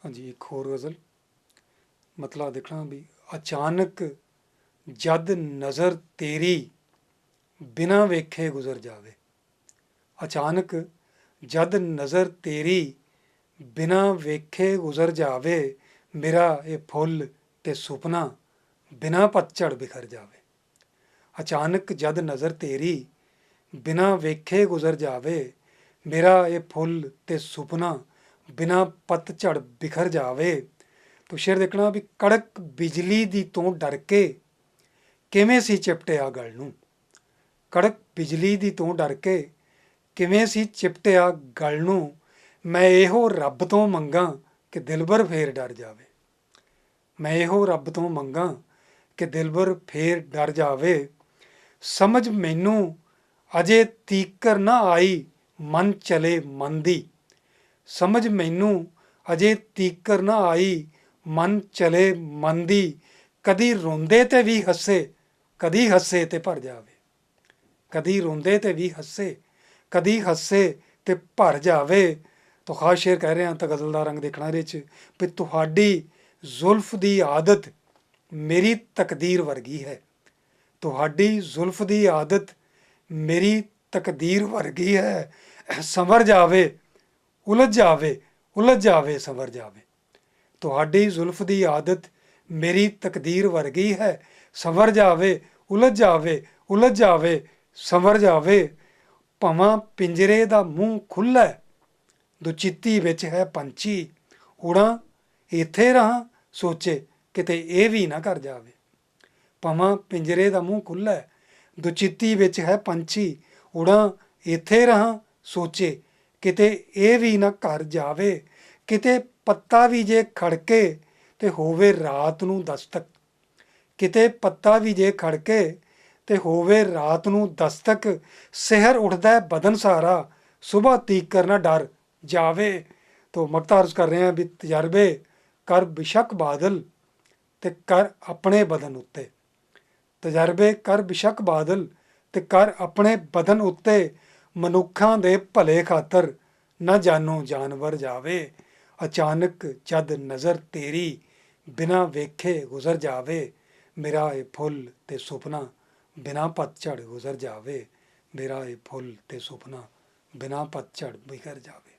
हाँ जी, एक होर गज़ल मतला देखना भी। अचानक जद नज़र तेरी बिना वेखे गुज़र जावे। अचानक जद नज़र तेरी बिना वेखे गुज़र जावे, मेरा ये फुੱਲ ते सुपना बिना पतझड़ बिखर जावे। अचानक जद नज़र तेरी बिना वेखे गुज़र जावे, मेरा ये फुੱਲ ते सुपना बिना पतझड़ बिखर जावे। तो शेर देखना भी। कड़क बिजली दी ਤੋਂ ਡਰ ਕੇ ਕਿਵੇਂ ਸੀ ਚਿਪਟਿਆ ਗਲ ਨੂੰ। ਕੜਕ ਬਿਜਲੀ ਦੀ ਤੋਂ ਡਰ ਕੇ ਕਿਵੇਂ ਸੀ ਚਿਪਟਿਆ ਗਲ ਨੂੰ। ਮੈਂ ਇਹੋ ਰੱਬ ਤੋਂ ਮੰਗਾ ਕਿ ਦਿਲਬਰ ਫੇਰ ਡਰ ਜਾਵੇ। ਮੈਂ ਇਹੋ ਰੱਬ ਤੋਂ ਮੰਗਾ ਕਿ ਦਿਲਬਰ ਫੇਰ ਡਰ ਜਾਵੇ। ਸਮਝ ਮੈਨੂੰ ਅਜੇ ਤੀਕਰ ਨਾ ਆਈ ਮਨ ਚਲੇ ਮਨ ਦੀ। ਸਮਝ ਮੈਨੂੰ ਅਜੇ ਤੀਕਰ ਨਾ ਆਈ ਮਨ ਚਲੇ ਮਨ ਦੀ। ਕਦੀ ਰੋਂਦੇ ਤੇ ਵੀ ਹੱਸੇ, ਕਦੀ ਹੱਸੇ ਤੇ ਭਰ ਜਾਵੇ। ਕਦੀ ਰੋਂਦੇ ਤੇ ਵੀ ਹੱਸੇ, ਕਦੀ ਹੱਸੇ ਤੇ ਭਰ ਜਾਵੇ। तो खास शेर कह रहे हैं तो गज़ल का रंग देखना ਇਹਦੇ 'ਚ ਵੀ ਤੁਹਾਡੀ ਜ਼ੁਲਫ ਦੀ ਆਦਤ ਮੇਰੀ ਤਕਦੀਰ ਵਰਗੀ ਹੈ। ਤੁਹਾਡੀ ਜ਼ੁਲਫ ਦੀ ਆਦਤ ਮੇਰੀ ਤਕਦੀਰ ਵਰਗੀ ਹੈ। ਸੰਵਰ ਜਾਵੇ ਉਲਝ ਜਾਵੇ, ਉਲਝ ਜਾਵੇ ਸੰਵਰ ਜਾਵੇ। ਤੁਹਾਡੀ ਜ਼ੁਲਫ ਦੀ ਆਦਤ ਮੇਰੀ ਤਕਦੀਰ ਵਰਗੀ ਹੈ। ਸੰਵਰ ਜਾਵੇ ਉਲਝ ਜਾਵੇ, ਉਲਝ ਜਾਵੇ ਸੰਵਰ ਜਾਵੇ। ਭਾਵਾਂ ਪਿੰਜਰੇ ਦਾ ਮੂੰਹ ਖੁੱਲ੍ਹਾ ਦੁਚਿੱਤੀ ਵਿੱਚ ਹੈ ਪੰਛੀ। ਉੜਾਂ ਇੱਥੇ ਰਹਾਂ ਸੋਚੇ ਕਿਤੇ ਇਹ ਵੀ ਨਾ ਕਰ ਜਾਵੇ। ਭਾਵਾਂ ਪਿੰਜਰੇ ਦਾ ਮੂੰਹ ਖੁੱਲ੍ਹਾ ਦੁਚਿੱਤੀ ਵਿੱਚ ਹੈ ਪੰਛੀ। ਉੜਾਂ ਇੱਥੇ ਰਹਾਂ ਸੋਚੇ ਕਿਤੇ ਇਹ ਵੀ ਨਾ ਕਰ ਜਾਵੇ। ਕਿਤੇ ਪੱਤਾ ਵੀ ਜੇ ਖੜਕੇ ਤੇ ਹੋਵੇ ਰਾਤ ਨੂੰ ਦਸਤਕ। ਕਿਤੇ ਪੱਤਾ ਵੀ ਜੇ ਖੜਕੇ ਤੇ ਹੋਵੇ ਰਾਤ ਨੂੰ ਦਸਤਕ। ਸਿਹਰ ਉੱਠਦਾ ਬਦਨ ਸਾਰਾ ਸੁਬਹ ਤੀਕਰ ਨਾ ਡਰ ਜਾਵੇ। तो मकता अर्ज कर रहे हैं भी तजर्बे कर बेशक बादल ते कर अपने बदन उत्ते। तजर्बे कर बेशक बादल ते कर अपने बदन उत्ते। मनुखां दे भले खातर न जानो जानवर जावे। अचानक जद नज़र तेरी बिना वेखे गुज़र जावे, मेरा ये फुੱਲ ते सुपना बिना पतझड़ गुज़र जावे। मेरा ये फुੱਲ ते सुपना बिना पतझड़ बिखर जावे।